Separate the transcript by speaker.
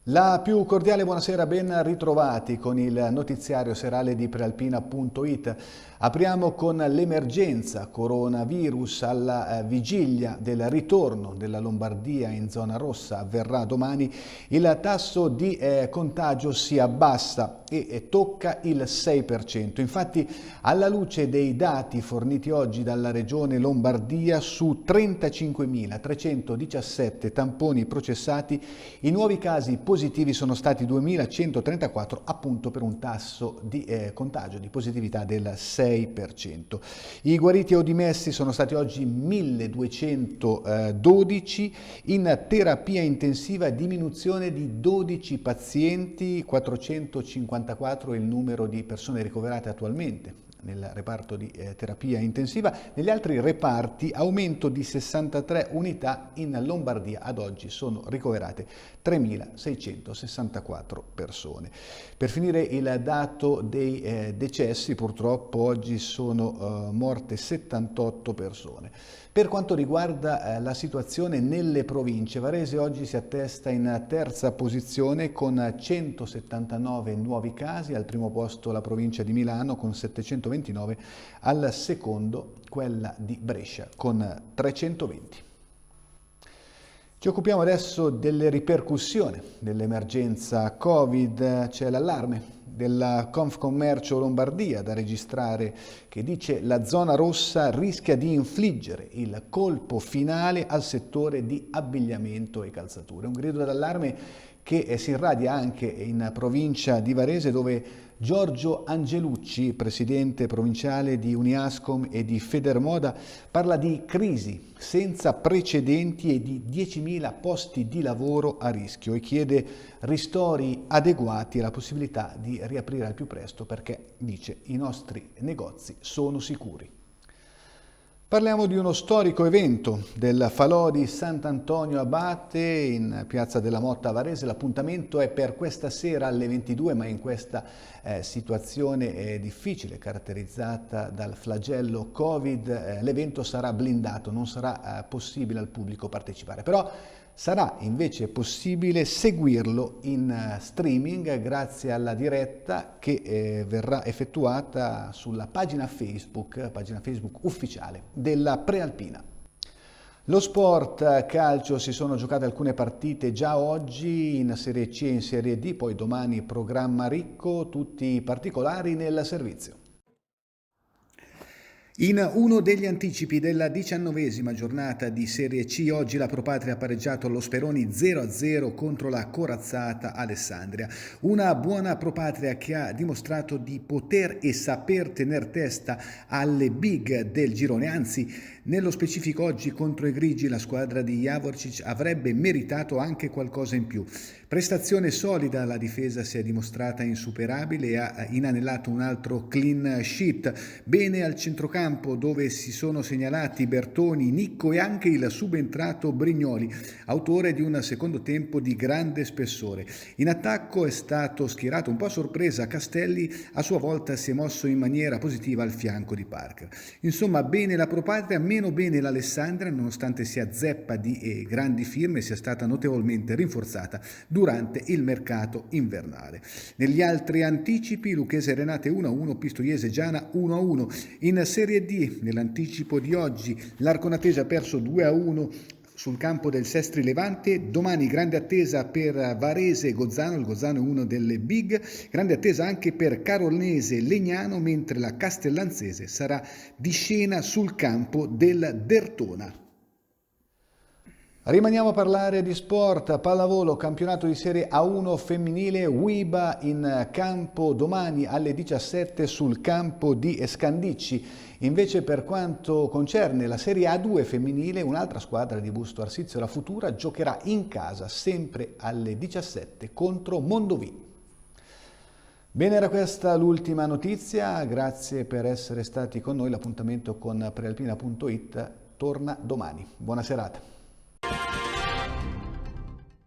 Speaker 1: La più cordiale buonasera, ben ritrovati con il notiziario serale di Prealpina.it. Apriamo con l'emergenza coronavirus alla vigilia del ritorno della Lombardia in zona rossa. Avverrà domani. Il tasso di contagio si abbassa e tocca il 6%. Infatti, alla luce dei dati forniti oggi dalla regione Lombardia, su 35.317 tamponi processati, i nuovi casi positivi sono stati 2.134, appunto per un tasso di contagio, di positività del 6%. I guariti o dimessi sono stati oggi 1.212, in terapia intensiva diminuzione di 12 pazienti, 454 il numero di persone ricoverate attualmente nel reparto di terapia intensiva. Negli altri reparti aumento di 63 unità. In Lombardia ad oggi sono ricoverate 3.664 persone. Per finire il dato dei decessi, purtroppo oggi sono morte 78 persone. Per quanto riguarda la situazione nelle province, Varese oggi si attesta in terza posizione con 179 nuovi casi, al primo posto la provincia di Milano con 729, al secondo quella di Brescia con 320. Ci occupiamo adesso delle ripercussioni dell'emergenza Covid. C'è l'allarme della Confcommercio Lombardia da registrare che dice la zona rossa rischia di infliggere il colpo finale al settore di abbigliamento e calzature. Un grido d'allarme che si irradia anche in provincia di Varese, dove Giorgio Angelucci, presidente provinciale di Uniascom e di Federmoda, parla di crisi senza precedenti e di 10.000 posti di lavoro a rischio e chiede ristori adeguati e la possibilità di riaprire al più presto perché, dice, i nostri negozi sono sicuri. Parliamo di uno storico evento del Falò di Sant'Antonio Abate in Piazza della Motta a Varese. L'appuntamento è per questa sera alle 22, ma in questa situazione difficile, caratterizzata dal flagello Covid, l'evento sarà blindato, non sarà possibile al pubblico partecipare. Però sarà invece possibile seguirlo in streaming grazie alla diretta che verrà effettuata sulla pagina Facebook ufficiale della Prealpina. Lo sport calcio, si sono giocate alcune partite già oggi in Serie C e in Serie D, poi domani programma ricco, tutti i particolari nel servizio. In uno degli anticipi della 19ª giornata di Serie C, oggi la Propatria ha pareggiato allo Speroni 0-0 contro la corazzata Alessandria. Una buona Propatria che ha dimostrato di poter e saper tener testa alle big del girone, anzi nello specifico oggi contro i grigi la squadra di Javorčić avrebbe meritato anche qualcosa in più. Prestazione solida, la difesa si è dimostrata insuperabile e ha inanellato un altro clean sheet. Bene al centrocampo dove si sono segnalati Bertoni, Nicco e anche il subentrato Brignoli, autore di un secondo tempo di grande spessore. In attacco è stato schierato un po' a sorpresa Castelli, a sua volta si è mosso in maniera positiva al fianco di Parker. Insomma, bene la Propatria, meno bene l'Alessandria, nonostante sia zeppa di grandi firme, sia stata notevolmente rinforzata durante il mercato invernale. Negli altri anticipi, Lucchese Renate 1-1, Pistoiese Giana 1-1. In Serie D, nell'anticipo di oggi, l'Arconatese ha perso 2-1 sul campo del Sestri Levante. Domani grande attesa per Varese e Gozzano, il Gozzano è uno delle big, grande attesa anche per Caronese Legnano, mentre la Castellanzese sarà di scena sul campo del Dertona. Rimaniamo a parlare di sport, pallavolo, campionato di Serie A1 femminile, Wiba in campo domani alle 17 sul campo di Scandicci. Invece per quanto concerne la Serie A2 femminile, un'altra squadra di Busto Arsizio, la Futura, giocherà in casa sempre alle 17 contro Mondovì. Bene, era questa l'ultima notizia, grazie per essere stati con noi, l'appuntamento con Prealpina.it torna domani. Buona serata.